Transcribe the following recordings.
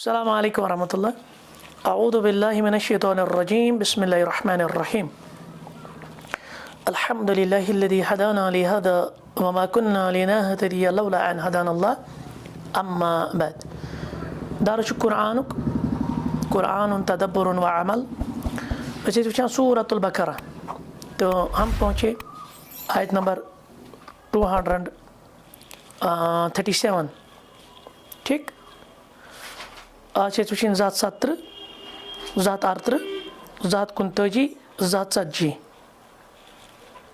अस्सलामु अलैकुम वरहमतुल्लाह। अऊज़ु बिल्लाहि मिनश्शैतानिर्रजीम। बिस्मिल्लाहिर्रहमानिर्रहीम। अल्हम्दुलिल्लाहिल्लज़ी हदाना लिहाज़ा व मा कुन्ना लिनहतदिया लौला अन हदानल्लाह। अम्मा बाद। दारुश कुरानुक कुरानुन तदब्बुरुन व अमल। वैसे वुचान सूरतुल बकरा, तो हम पहुँचे आयत नंबर 237। ठीक, आज वुचिन ज़ात 17, ज़ात 18, ज़ात 29, ज़ात 40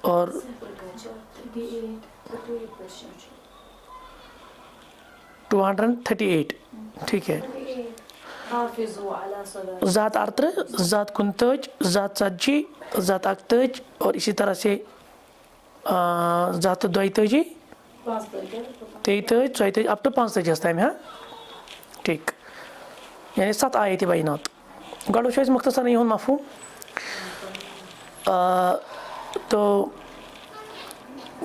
और 238। ठीक है, ज़ात 18, ज़ात 29, ज़ात 40, ज़ात 41 और इसी तरह से ज़ात 32, 33, 34 अप टू 35 तम। हाँ ठीक, यानी 7 आयत बैनात। गो वो मुख्तसर यह मफहूम। तो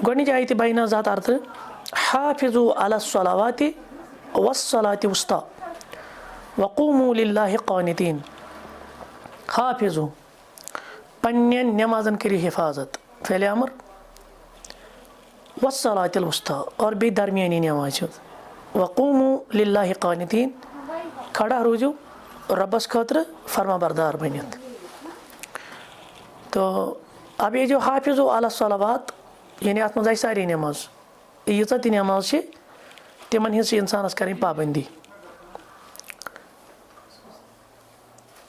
गोडनिच आयत बैना ज़ात 18 हाफिज़ू अला सलावाति वस्सलाति वुस्ता वक़ूमू लिल्लाहि क़ानितीन। हाफिज़ू पन्नन नमाज़न करी हिफाजत, फ़ेले अमर, वस्सलातिल वुस्ता और बे दरमियानी नमाज। वक़ूमू लिल्लाहि क़ानितीन, खड़ा रोजो रब्बस खतर फरमा बरदार बनित। तो अब ये जो हाफिज़ु अला सलावात यानी अत मज सारी नमाज यीच ती नमाज तिमन हिंस इंसानस करें पाबंदी।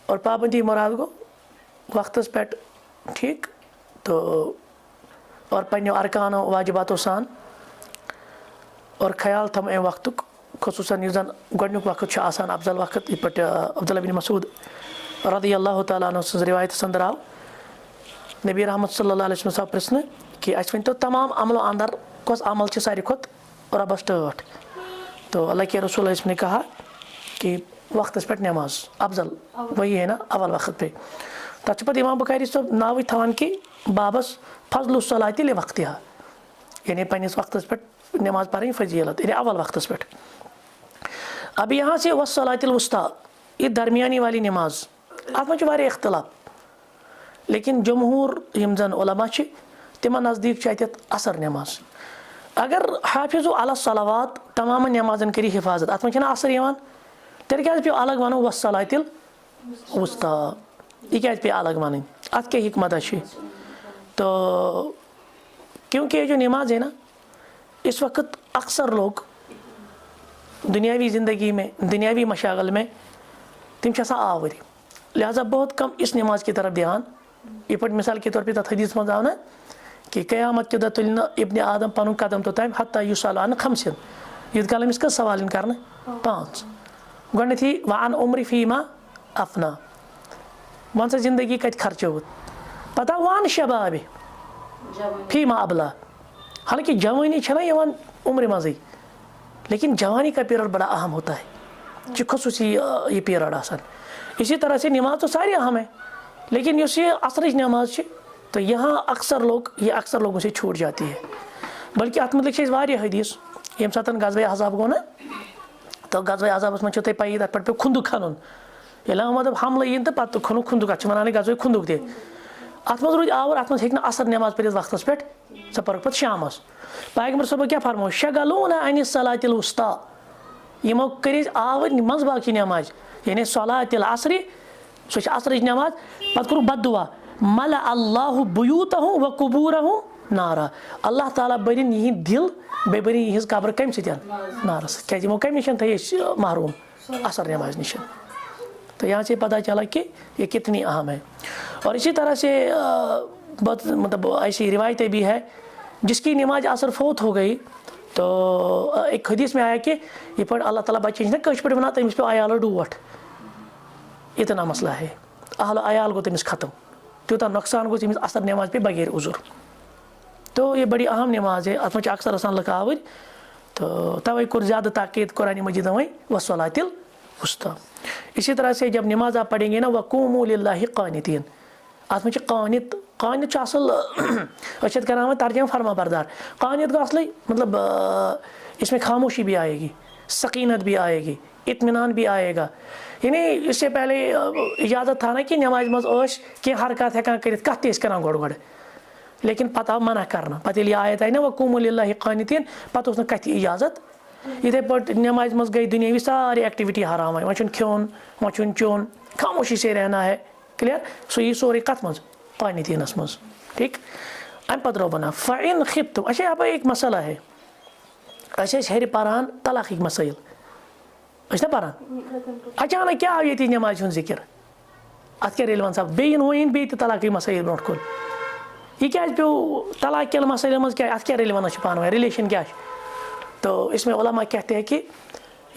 और पाबंदी मुराद गो वक्तस पे। ठीक, तो और पन्नो अरकानो वाजिबातो सान और ख्याल थम अम वक्त खसूसन यह जन गोडनुक वक्त आसान अफजल वक्त। ये पे अब्दुल्लाह बिन मसूद रज़ियल्लाहु तआला अन्हु सज रिवायत अंदर आव नबी रहमत सल्लल्लाहु अलैहि वसल्लम प्रश्न कि अस वन तो तमाम अमलों अंदर कौस अमल सारी खुद रबस टठ। तो अल्लाह के रसूल ने कहा कि वक्त पे नमाज अफजल वही है ना अवल वक्त पे। तथ पे इमाम बुखारी सब नाव थवान कि बाबस फजल सलाति ले वक्त, यानी पन्निस वक्त पे नमाज पढ़ी फजीलत यानी अवल वक्त पे। अब यहाँ से वस्सलातिल वुस्ता ये दरमियानी वाली नमाज अत में वारिया इख्तिलाफ, लेकिन जमहूर यम जन उलमा तिमन नज़दीक अत असर नमाज। अगर हाफिज़ु अला सलावात तमाम नमाजन करी हिफाजत अत में असर यवान तेल क्या पे अलग वनो वस्सलातिल वुस्ता, यह क्या पे अलग वन, अत क्या हिकमत। तो क्योंकि जो नमाज है ना इस वक्त अक्सर लोग दुनियावी ज़िंदगी में दुनियावी मशागल में तिम आवरी, लिहाजा बहुत कम इस नमाज की तरफ ध्यान। ये पर मिसाल के तौर पर तथ हदीस मज आव ना कि क़यामत के दह तुल इब्न आदम पन कदम तोताम हत्ता युसल अन खमसिन, ईद कल अमिस सवाल कर 5 गोडनथी वान उम्र फीमा अफना, वन सा जिंदगी कत खर्चोत, पता वान शबाब फीमा अबला। हालांकि जवानी है ना उम्र मज़ी, लेकिन जवानी का पीरियड बड़ा अहम होता है, जो खसूसी ये पीरियड आसान। इसी तरह से नमाज तो सारी अहम है, लेकिन ये असर नमाज तो यहाँ अक्सर लोगों से छूट जाती है। बल्कि अत मतलब वारिया हदीस यम सात गज़वे अहज़ाब गो ना, तो गज़वे अहज़ाबस मज तुम पी तथ पे खुंदुक खनुन मतलब हमल इन तो पे खुन खुंदुक अत वन गज़वे खुंदुक दे अत मज रूद आवर अत मज असर नमाज पढ़ वक्त पे सह पर्क पे शामस। पैगम्बर सब क्या फरमो शगलूना अन सलातिल वुस्ता, यमो कर आवर मज बाकी नमाज यानी सलातिल असरी सह असर नमाज। पत कर बदुआ मला अल्लाहु बुयूतहु व कुबूरहु नारा, अल्लाह ताला बरिन यह दिल बे बरिन यह कब्र कम नारस, क्या यमो कम निश थे महरूम असर नमाज निश। तो यहाँ से पता चला कि ये कितनी अहम है। और इसी तरह से बहुत मतलब ऐसी रिवायतें भी है जिसकी नमाज असर फौत हो गई, तो एक हदीस में आया कि ये पर अल्लाह ताला बच्चे ना कश पे बना तमिस पे आयाल डूट, इतना मसला है, अहल आयाल गो तमिस ख़त्म, त्यूता नुकसान गो तमिस असर नमाज पे बगैर उजुर। तो ये बड़ी अहम नमाज है, अत में अक्सर आसान लकावर। तो तवे कोर ज़्यादा ताकीद कुरान मजीद में वस्सलातिल वुस्ता। इसी तरह से जब नमाज आप पढ़ेंगे ना वक़ूमू लिल्लाहि क़ानितीन, अत में कानित कानित असल अशद कराम तर्जमा फरमा बरदार। कानित का असली मतलब इसमें खामोशी भी आएगी, सकीनत भी आएगी, इत्मीनान भी आएगा। यानी इससे पहले इजाज़त था ना कि नमाज मज कि हरकत हेकान कर कत करान गोड़ लेकिन पता आव मना करना पत आयत आई ना वक़ूमू लिल्लाहि क़ानितीन पत उस कत इजाज़त इथे पे नमाज मज गई दुनियावी सारी एक्टिविटी हराम है वह खोन वह चोन खामोशी से रहना है क्लियर सो यह सोरे कत मज क़ानितीनस मज ठीक अम पे रो बना फ़इन खिफ्तुम अच्छा यहाँ पर एक मसला है अच्छे हेर पारान तलाक़ मसाइल अच्छा पारान अचानक क्या आव ये नमाज हूँ जिक्र अत क्या रेलवेंस बेन वन बे तलाक़ मसाइल ब्रो कुन यह क्या पे तलाक़ के मसाइल मज क्या अत क्या रेलवेंस पान वन रिलेशन क्या तो इसमें उलमा कहते हैं कि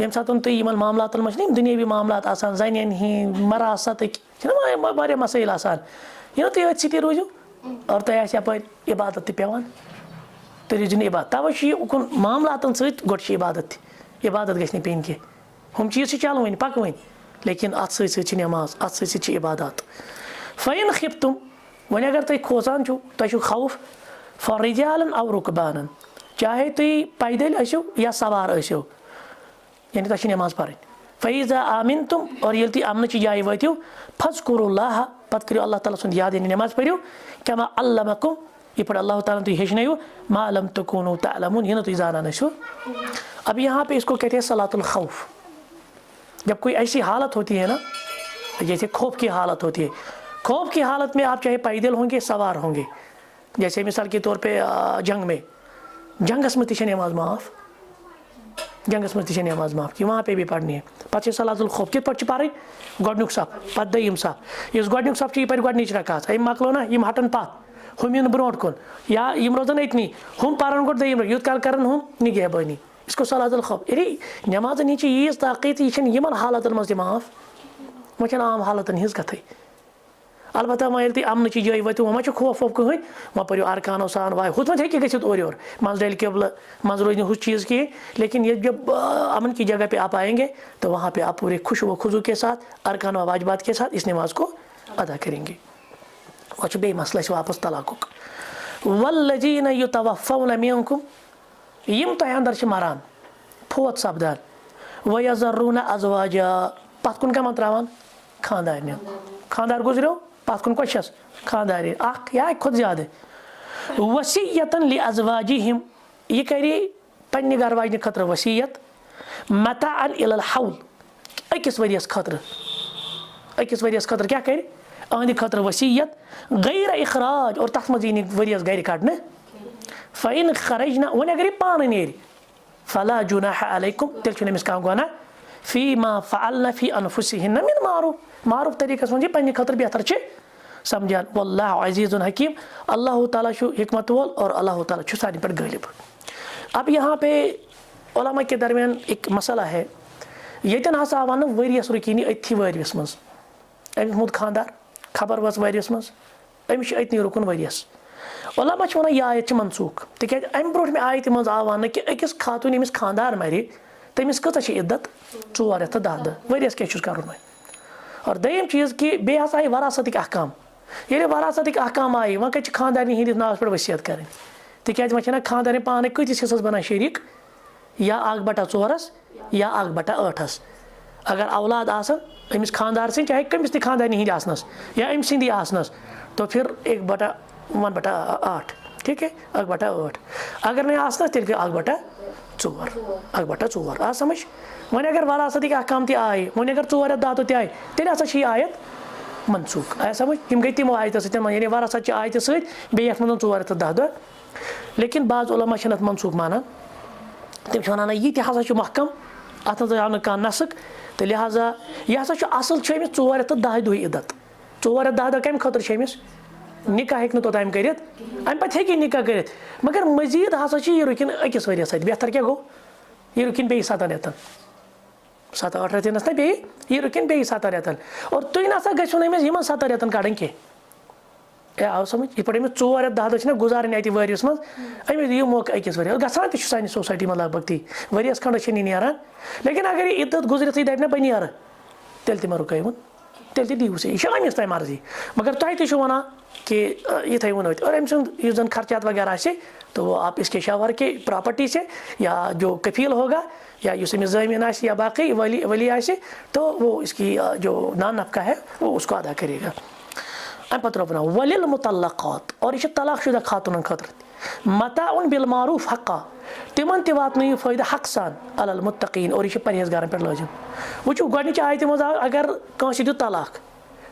यम सात तुम मामलात मज दुनियावी मामलात आसान जन हिंद मरासत वारिया मसाइल आसान यह तुम अत सी रोजो और तुम यप इबादत पेवान तुम रोजो इबादत तवे उकुन मामलातन सत गोड इबादत इबादत गई पेन कह हम चीज़ चलवन पकवन लेकिन अत सत नमाज अत सत इबादत फ़इन खिफ्तुम वन अगर तुम खोसान तुम खौफ फ़रिजालन अव रुकबानन चाहे तुम पैदल आसो या सवार आसो यानी तुम नमाज पढ़ फ़ैज़ा आमिन तुम और ये तुम अमन जाय वो फ़ज़्कुरुल्लाह पत करो अल्लाह ताला सुन याद नमाज पढ़ो कमा अल्लमकुम ये पढ़ अल्लाह ताला तुम हेचनो मा लम तकुनु तअलमून ये तुम जाना नशो। अब यहाँ पे इसको कहते हैं सलातुल खौफ। जब कोई ऐसी हालत होती है ना जैसे खौफ की हालत होती है खौफ की हालत में आप चाहे पैदल होंगे सवार होंगे जैसे मिसाल के तौर पे जंग में जंगस में नमाज माफ़ जंगस में नमाज माफ़ कि वहाँ पे भी पढ़नी है पे सलातुल खौफ कित पे पढ़ गोडनुक सफ पे दयम सफ इस गोडनुक सफ पे गोडनिच रकात अम मकलो ना यम हटन पत हम इन ब्रोट कुन या यम रोजन अतनी हम पारन गोड दयम युत काल करन हम निगहबानी इसको सलातुल खौफ अरे नमाज नीचे यीज ताक़त यह यमन हालतन मज माफ़ वह आम हालतन हिज कथ अलबत्ता वह तुम अमन जाय वो वह खौफ वोफ कहें वह पो अरकानो सान वाह हुत मे गो और मज डल कबल मज रोज हुस चीज़ कहें लेकिन ये जब अमन की जगह पे आप आएंगे तो वहाँ पे आप पूरे खुश व खुजू के साथ अरकान व वाजिबात के साथ इस नमाज को अदा करेंगे। वह बे मसला वापस तलाक़ुक वल्लज़ीन युतवफ़्फ़ौना मिनकुम यम तह अंदर मरान फोत सपदान वयज़र्रूना अज़वाजा पत कुन कमन त्रावान खानदार खानदार गुजरो पत कुन कशस खानदार या खुद ज्यादा वसीयतन लि अज़वाजिहिम यह करे पन्ने घर वाजन खतर वसीयत मताअन इलल हौल अकिस वरियस खतर क्या करे अहंद खतर वसीयत गैर इखराज और तथ मज वरियस गर कड़ने फ़इन खरजना वन अगर पान नेर फला जुनाह अलैकुम तेल अमिस कह गुना फ़ी मा फ़अल्न फ़ी अनफुसिहिन्न मिन मारूफ मारूफ तरीक़स मज पन्ने खतर बेहतर समझान वल्लाहु अज़ीज़ुन हकीम अल्लाह ताला हिकमत वोल और अल्लाह ताला सारे पर गालिब। अब यहाँ पे उलमा के दरमियान एक मसला है यतन हसा आव न वरियस रुकिनी अथी वरियस मज अमिस मुद खानदार खबर वस वरियस मज अमिस अतनी रुकन वरियस उलमा वन यह आयत मनसूख तिक अम ब्रो में आयत मज आव वन कि अकिस खातून यमिस खानदार मरे तमिस कत इद्दत 4 रेत 10 दह वरियस क्या कर और दयम चीज़ कि बे हसा आई वरासतिक अहकाम ये वरासतिक अहकाम आई वह कत खानदानी हंदिस नाव पे वसीयत कर तिक वह खानदानी पान कतिस हिस्सस बना शरीक या 1/4 या 1/8 अगर औलाद आसन अमिस खानदार से चाहे कमिस खानदानी हिंद आसनस या अम सिंदी आसनस तो फिर 1/8 ठीक है 1/8 अगर नहीं आसनस तेल 1/4 आ समझ वन अगर वरासतिक अहकाम ति आए वन अगर 4 दातो ति आए तेल हसा आयत मनसूख आया समझ यम गई तमो आयत यानी वरासत आयत सत बे 4 10 दह लेकिन बाज़ उलमा मनसूख मानान तम वन यह हसा महकम अत आव कह नसक तो लिहाजा यह हसा असल 4 10 दह इद्दत 4 10 दह कम खतर निकाह हेक तोताम कर अम पे हे निकाह कर मगर मजीद हसा यह रुकिन अकिस वरियस बेहतर क्या गो यह रुकिन बे 7 रेतन 7-8 रेतन ना बे यह रुकिन बे 7 रेतन और तुम ना गो नमिस 7 रेतन कड़न कह आव समझ ये पे 4 10 दह गुजारन अत वरियस मज अमिस यह मौका अकिस वरियस गसान तह सानि सोसाइटी में लगभग ती वरियस खंड नीरान लेकिन अगर यह इद्दत गुजरत दप ना बह नीर तेल मा रुकाय तेल ते दीव से यह अमिस तय मर्जी मगर तुम तु वन कि इथे वो और अम सुन खर्चात वगैरह से तो वो आप इसके शावर के प्रॉपर्टी से या जो कफील होगा या इस ज़मीन आए या बाकी वली आए तो वो इसकी जो नान नफ़का है वो उसको अदा करेगा। अम पत रोपना वलिल मुतल्लक़ात और यह तलाक शुदा खातून खतर मताउन बिल मारूफ हक़ा तिमन ते वातन फ़ायदा हक़ सान अलल मुत्तक़ीन और यह परहेज़गारन पे लाजिम। वो गोच आयत मज अगर कंस दि तलाक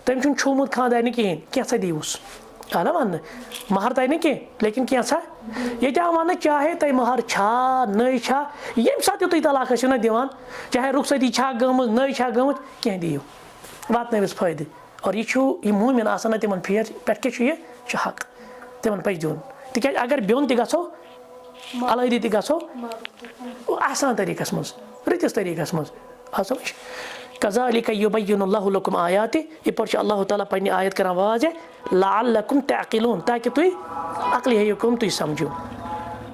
तम छूमुत खानदार कहें कैसा दीवस आ ना वन महर तय न कह लेकिन कैसा ये वन चाहे तय महर छा नई छा ये सात तुम तलाक ना दिवान चाहे रुखसती छा गम नई छा गम कह दियो वातनविस फ़ायदे और यह मोमिन आसान तिमन फेर पे क्या हक तिमन पज दिन तिक अगर ब्योन त गो अलहदी त गो आसान तरीकस मज रतिस तरीकस मज आ समझ कज़ालिक युबय्यिनुल्लाहु लकुम आयाति ये पर अल्लाह ताला पन्ने आयत कर वाज़े लअल्लकुम तअक़िलून ताकि तुई अक्ल हेयुकुम तुई समझो।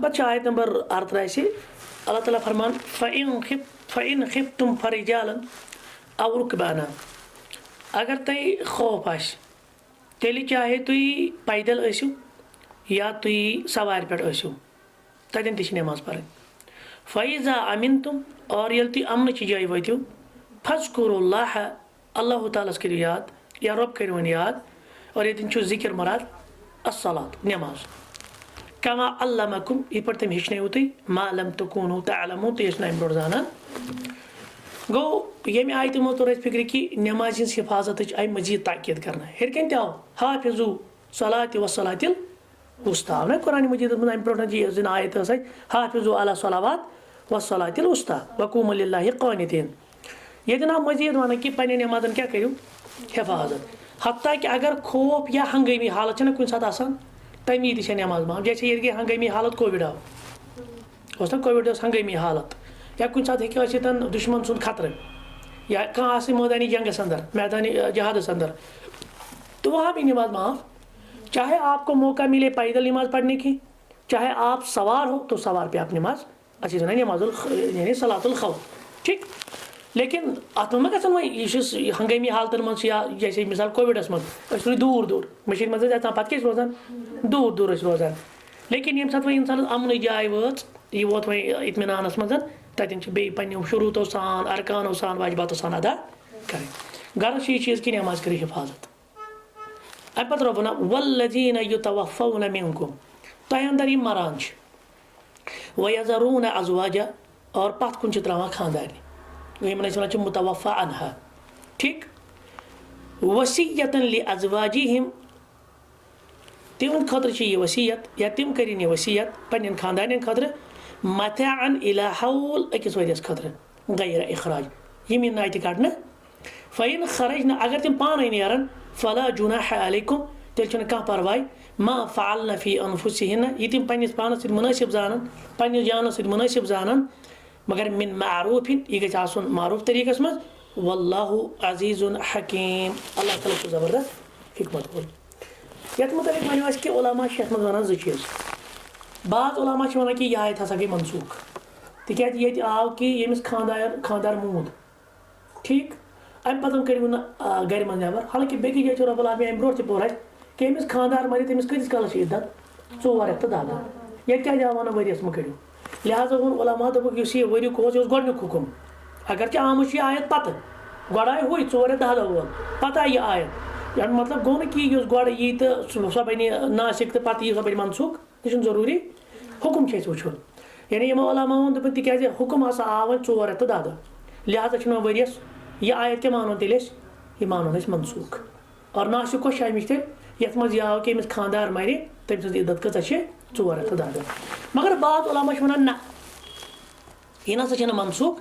बच्चा आयत नंबर 38 से अल्लाह ताला फरमान फ़इन खिफ्तुम फरिजालन औ रुकबाना अगर तय खौफ आस तेल चाहे तुई पैदल आसो या तुई सवार पे आसो ततन ती नमाज पढ़ फ़इज़ा अमिन तुम और ये तुम अमन की जाय वतो फ़ज़्कुरुल्लाह अल्लाह ताला करो याद या रब करो याद और ये जिक्र मराद अस्सलात नमाज कमा अल्लमकुम ये पर तुम हेचनो तुम मा लम तकूनु तअलमून तो ये ब्रो जाना गो ये आयत मो तोर फिक्र कि नमाज हिंस हिफाजत आई मजीद ताकीद करना हेर कन तव हाफिजू सलात वसलातिल वुस्ता ना कुरान मजीद में ब्रो जी आयत हाफिजू अला सलावात वसलातिल वुस्ता वक़ूमू लिल्लाहि क़ानितीन ये ना मजीद वन कि पे नमाजन क्या करो हिफाजत हत्ता कि अगर खौफ या हंगामी हालत ना कुछ साथ तमी ती नमाज माफ जैसे ये हंगामी हालत कोविड आओ ना कोविड हंगामी हालत या कुछ साथ हेन दुश्मन सुन खतर या कह मैदानी जंगस अंदर मैदानी जहादस अंदर तो वहाँ भी नमाज माफ चाहे आपको मौका मिले पैदल नमाज पढ़ने की चाहे आप सवार हो तो सवार पे आप नमाज अच्छी सुना नमाजुल यानी सलातुल खौफ ठीक लेकिन अत मे गई हंगामी हालतन मज या जैसे मिसाल कोविडस मज दूर दूर मशीन मज पे रोजान दूर दूर रोजान लेकिन ये सात इंसान अमन जाय वाच यह वोत वो इत्मीनानस मज तन बे शुरूतो सान अरकानो सान वाजिबातो सान अदा करें गर्ज ये चीज़ कि नमाज करी हिफाजत अम पे रोबना वल्लज़ीना युतवफ़्फ़ौना मिनकुम तह अंदर यह मरान वयज़रून अज़वाजा और पत कुन त्रावान खानदार वन मुतवफ़ा अनहा ठीक वसीयतन लिअज़वाजिहिम तिमन खतर यह वसीयत या तिम करिन यह वसीयत पन्न खानदान खतर मताअन इला हौल अकिस वरियस खतर गैर इखराज यम ना कड़न फ़इन खरज न अगर तिम पान नेरन फला जुनाह अलैकुम तेल कह परवाह मा फ़अलन फ़ी अनफुसिहिन्न यह तिम पन्निस पानस सत मुनासिब जानन पन्निस जानस सत मुनासिब जानन मगर मिन मारूफिन यह गछ आसन मारूफ तरीकस मज वल्लाहु अज़ीज़ुन हकीम अल्लाह ताला को ज़बरदस्त हिकमत वोल ये मुतलिक वन कि उलमा मज वन जो चीज़ बाज़ उलमा वन कि यह आयत हसा गई मनसूख तिक ये आव कि यमिस खानदार मूद ठीक अम पे करू ना गर मज नबर हालांकि बेकी जाए रब्बुल आलमीन अम ब्रो पोर कि यमिस खानदार मरी तमिस कतिस कालस इद्दत 4 रेत 10 दह ये क्या वन वरियस मह करू लिहाजा वो उलमा दोपुक यह वरियुक गोडनुक हुकुम अगर आम आयत पत गोड़ आय हुई 4 रेत 10 दह वोल पत आई यह आयत यानी मतलब गो न कि गोड़ यी तो सह बन नासिक तो पे सह बन मनसूख यह जरूरी हुकुम वो यानी यमो उलमा वो दोपन तिक हुकुम हसा आव 4 रेत 10 दह लिहाजा वरियस यह आयत क्या मानो तेल यह मानो मनसूख और नासिक कौश अमिश तेल यथ मज यह आव कि अमिस खानदार मरि तम सज इद्दत कत 4 रेत 10 दह मगर बाज़ उलमा वन ना यह ना मनसूख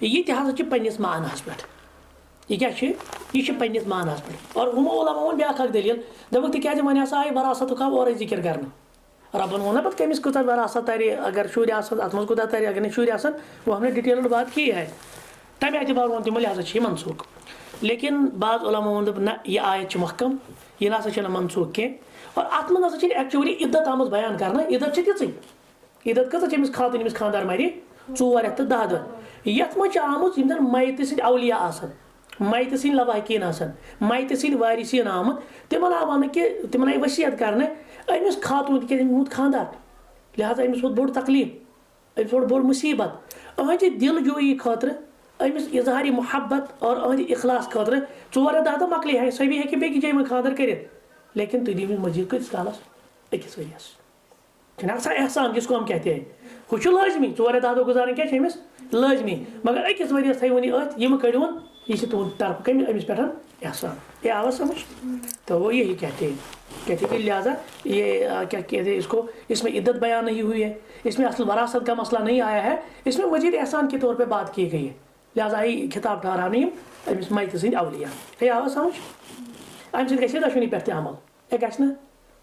यह हसा पन्निस मानहस पे यह क्या यह पन्निस मानहस पे और हमो उलमा वो ब्याख दलील दोपक तिक वन हसा आय वरासत आव और जिक्र कर रबन वो ना पे कमिस कूत वरासत तर अगर शुर अत मज कूत तर अगर शुर वो हमने डिटेल्ड बात की है तमें एतबार वो तमो लिहाजा मनसूख लेकिन बाज़ उलमा वो ना यह आयत महकम यह ना मनसूख कह और अत मज एक्चुअली इद्दत आम बयान कर इद्दत ती इद्दत कत खातन खानदार मरि 4 रेत 10 दह ये मज आम यम जन मैत सत अवलिया माइत सिंद लवाहकीन आसान माइत सिंद वारिसीन आमत तिमन आव वन कि तिमन आई वसीयत करने अमिस खातून के मूत खानदार लिहाजा अमिस वोत बोड़ तकलीफ अमिस वोत बोड़ मुसीबत अहंद दिल जोई खतर अमिस इजहारी मोहब्बत और अहंद इखलास खतर 4 दह मकली है सभी है बेकि जाय में खानदार कर लेकिन तुम दिव मजीद कस कालस अकिस वरियस छा एहसान जिसको हम कहते हैं हुछ लाजमी 4 दह गुजारन क्या अमिस लाजमी मगर अकिस वरियस थी वन अत यम कड़वन ये तुम तरफ कम अमिस पे एहसान ये आवा समझ। तो वो यही कहते हैं कि लिहाजा ये क्या कहते हैं इसको इसमें इद्दत बयान नहीं हुई है इसमें असल वरासत का मसला नहीं आया है इसमें मजीद एहसान के तौर पे बात की गई है लिहाजा ये खिताब ठहरानी अमिस माइत सिंद अवलिया ये आवा समझ अम सत गि दशवनी पे अमल ये गि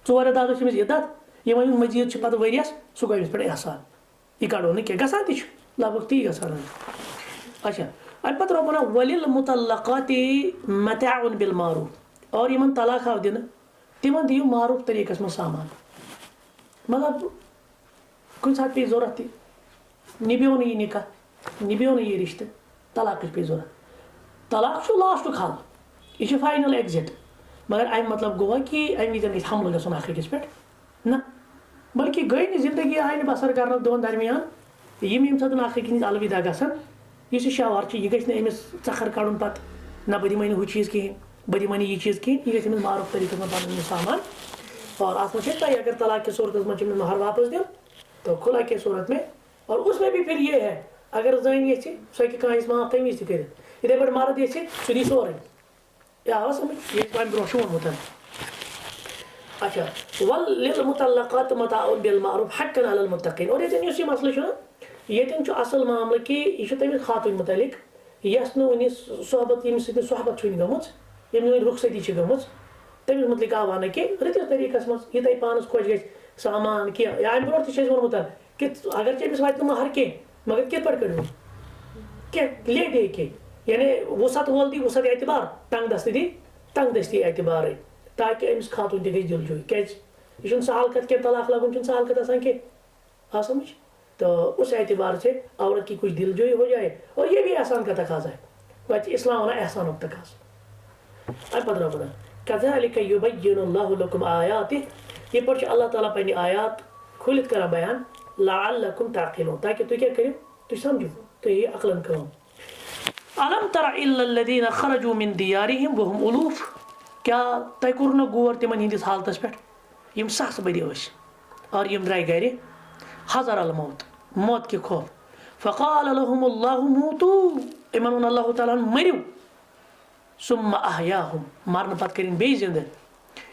4 दह अमिस इद्दत ये वन मजीद पे वरियस सह गो अमिस पे एहसान यह कड़ो ना क्या गसान लगभग ती गसान अच्छा अम पे रोपना वलिल मुतल्लक़ाति मताउन बिल मारूफ और इन तलाक आव दिन तिमन दियो मारूफ तरीक़स में सामान मतलब कुछ साथ पे जरूरत थी निभ्यो नहीं निकाह निभ्यो नहीं रिश्ते तलाक पे जरूरत तलाक लास्ट हाल यह फाइनल एग्जिट मगर अम मतलब गो कि अम विजन गई हमल गन अखिस पे ना बल्कि गई जिंदगी आय बसर कर दोन दरमियान यम सत अखिस अलविदा गसान इस शवार यह गमिस चखर कड़न पे ना बह दिन हू चीज़ कहें बह दिन यह चीज़ कहें यह गमिस मारूफ तरीक़े में पन सामान और अत मे तय अगर तलाक की सूरत में महर वापस दिन तो खुला की सूरत में और उसमें भी फिर ये है अगर जन ये सो कस माफ तम वज कर इथे पे मर्द ये सह दी सोरे यह आवा समझ ये ब्रो वोनमुत अच्छा वलिल मुतल्लक़ात मताउन बिल मारूफ हक़्क़न अलल मुत्तक़ीन और ये मसला ये असल मामल कि यह तमिस खातून मुतलिक यस वन सोहबत यम सोहबत वन गम यम रुखसती गम तमिस मुतलिक आव वन कि रतिस तरीक़स मज यह तह पानस खुश ग सामान कह या अम ब्रो वोनमुत कि अगर अमिस वात महर कह मगर कित पे कड़ो क्या ले दे के यानी वसत वोल दी वसत एतबार तंग दस्ती दी तंग दस्ती एतबार ताकि अमिस खातून तह दिल जोई क्या यह सहल कत क्या तलाक लगन सहल कत आसान कह आ समझ। तो उस एतबार से औरत की कुछ दिलजोई हो जाए और ये भी एहसान का तकाजा है वह इस्लाम होना एहसान का तकाजा अब पता पड़ा कज़ालिक युबय्यिनुल्लाहु लकुम आयातिह ये पर अल्लाह ताला अपनी आयात खुलित करा बयान लअल्लकुम ताक़िलून ताकि तू क्या करो तू समझो तो ये अक्लन करो। अलम तरा इल्लल्लज़ीना खरजू मिन दियारिहिम वहुम उलूफ क्या तय कोर न गौर तिमन हिंदिस हालतस पे यम सास बदि और यम द्राय गर हज़र अल मौत के खौफ फ़क़ाल लहुमुल्लाहु मूतू इमन वन अल्लाह ताला मरियो सुम्मा अहयाहुम मरन पत करिन बे जिंद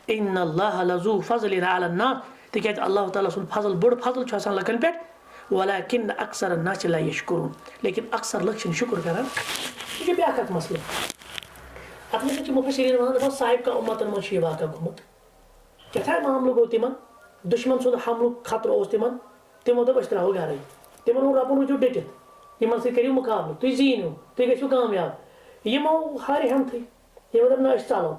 इन्नल्लाह लज़ू फ़ज़लिन अलन नास तिकैज अल्लाह ताला सुन फजल बड़ फजल छ आसान लकन पे वलाकिन अक्सर अन्नास ला यशकुरून लेकिन अक्सर लोग शुक्र करान ये ब्याह मसला अत मे मुफस्सिरीन वन साहिब का उम्मतन मज वाक़ गुमुत क्या मामल गो तिमन दुश्मन सुंद हमल खतर तिमन तमो दप त्रो गर तिमन वो रपन वो डिटित इन सो मुकाबल तुम जीनो तुम गो कामयाब यमो हार हमत यमो दप ना चलो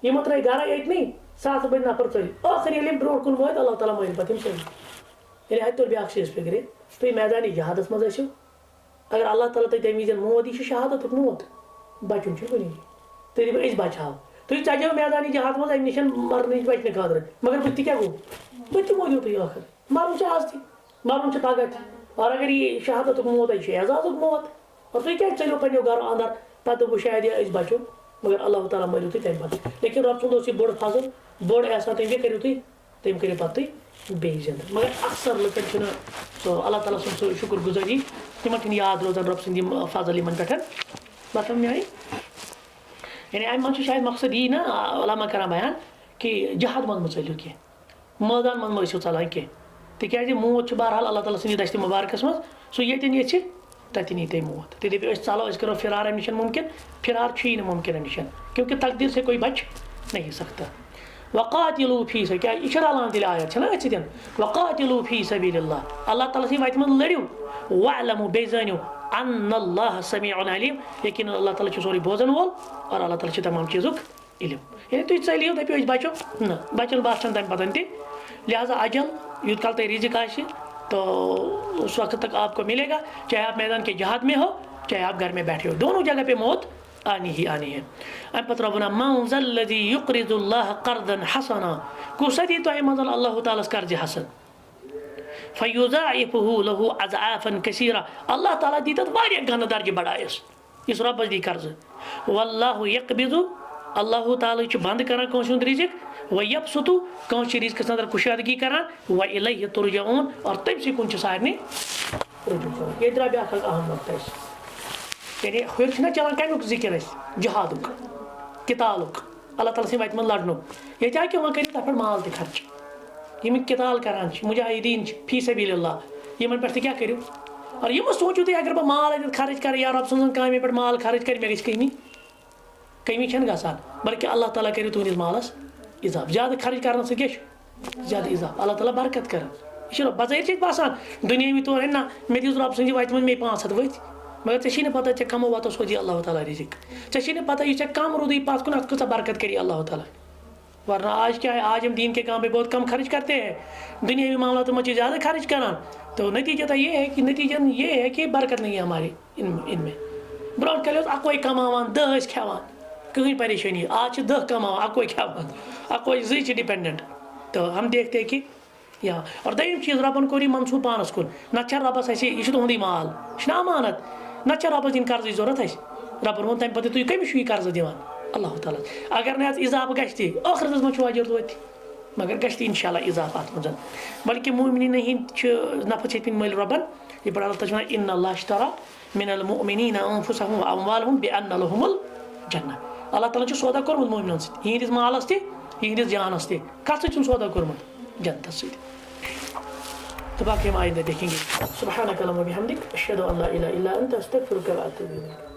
यमो त्रे गर यतनी 7 बज नफर चल आखिर ये ब्रो कुन वो अल्लाह ताला मर पे ये हत तुल ब्या चीज फिक्र तुम मैदान जहादस मज अगर अल्लाह ताला तुम तम विजन मोद यह शहादत मोद बचुन कुन तुम दप बचाव तुम चजो मैदान जहाद मज अम निशन मरन बचने खतर मगर बुत क्या गो बुत मोदियो तुम आखिर मरुन आज थी मरुन पगह और अगर ये शहादत मौत एजाज मौत और तुम क्या चलो पे घर अंदर पे दोपो शायद यह बचो मगर अल्लाह ताला मरियो तुम तम पे लेकिन रब सुंद बोड़ फजल बोड़ एहसान तम क्या करो तुम करो पे बे जिंद मगर अक्सर लकन सो अल्लाह ताला सुन शुक्र गुजारी तिमन याद रोजान रब सद फजल इन पे बात में आई यानी अम मन शायद मकसद यी ना अलामा करान बयान कि जहाद मन चलो कह मैदान मन मो चलान कह तिक मौत बहरहाल अल्लाह ताला सद दस्त मुबारकस मज सो ये तन ये मौत तो दपो चलो करो फिरार अम निश मुमकिन फिरार मुमकिन निश क्योंकि तकदीर से कोई बच नहीं सकता। वक़ातिलू फी सबिलिल्लाह क्या यह रलान दिल आयत छना अन वक़ातिलू फी सबिलिल्लाह अल्लाह ताला सी वत मन लड़ियो वअलमू बेजानियो अन्नल्लाह समीउन अलीम लेकिन अल्लाह ताला सोरी बोजन वोल और अल्लाह ताला तमाम चीज़ुक इल्म यानी तुम चलियो दपो बचो ना बचन बात तम पतन तह लिहाजा अजल युत कल तक रिजिक तो उस वक्त तक आपको मिलेगा चाहे आप मैदान के जहाद में हो चाहे आप घर में बैठे हो दोनों जगह पे मौत आनी ही आनी है। अम पत्र वना मन ज़ल्लज़ी युक़रिज़ुल्लाह क़र्ज़न हसना कुस दी तो मज़ल अल्लाह ताला कर्ज हसन फ़युज़ाइफ़ुहु लहु अज़आफ़न कसीरा अल्लाह ताला दी तत वारिया गन दर्ज बढ़ायस इस रब्बस दी कर्ज वल्लाहु यक़बिज़ु अल्लाह ताला च बंद करन कौन सुंद रिज़िक व यबसुतु कौन च रिज़्क़ अंदर कुशादगी करन व इलैहि तुरजऊन और तम से कुछ सारने रुजू कर ये द्रा ब्याख अहम वक्त है यानी हुर छना चलान कमुक जिक्र है जिहादुक कितालुक अल्लाह ताला से वतमन लड़नुक ये क्या कि वहां करी तफ माल ते खर्च यम किताल करान मुजाहिदीन फी सबीलिल्लाह यमन पर क्या करियो और यम सोचो ते अगर बह माल खर्च कर या रब सुन कामे पर माल खर्च कर मे गई कमी छन गसान बल्कि अल्लाह ताला करियो तुनिस मालस इजाफ ज्यादा खर्च करने से क्या ज्यादा इजाफ अल्लाह ताला बरकत कर यह बजाय बसान दुनियावी तौर है ना मे दिस रब सुन वत मे 500 वत मगर ऐसी पता ऐ कमो वातो सोजी अल्लाह ताला रिज़िक ऐसी पता यह कम रुदी पास कुन कस बरकत करी अल्लाह ताला वरना आज क्या है आज हम दीन के काम पे बहुत कम खर्च करते हैं दुनियावी मामला में ज़्यादा खर्च करा तो नतीजा ये है कि नतीजा ये है कि बरकत नहीं है हमारी इनमें ब्रोट कल अकोई कमावान दह खेवान कहीं परेशानी आज 10 कमावान अकोई खेवान अकोई जी डिपेंडेंट तो हम देखते हैं कि यहाँ और दम चीज़ रबन कोर मनसूब पानस कुन ना रबस यह तुंदी माल यह अमानत ना रबस दिन कर्ज जरूरत रबन वो तम पे तुम कमिश कर्ज दिवान अल्लाह ताला अगर ना इजाफ गि आखिरत मज अजर वत मगर गि इंशाल्लाह इजाफ अत मज बल्कि मोमिनीन नफस ये मल रबन ये बड़ा अल्लाह इन्नल्लाह इश्तरा मिनल मुमिनीना अनफुसहुम व अमवालहुम बिअन्न लहुमुल जन्नह अल्लाह ताला सौदा कोरमुत मोमिनन सत इहंदिस मालस इहंदिस जानस कत सौदा कोरमुत जन्नत सत तो बाकी हम आइंदा देखेंगे। सुब्हानक अल्लाहुम्मा व बिहम्दिक अशहदु अन ला इलाहा इल्ला अंत अस्तगफिरुका व अतूबु इलैक।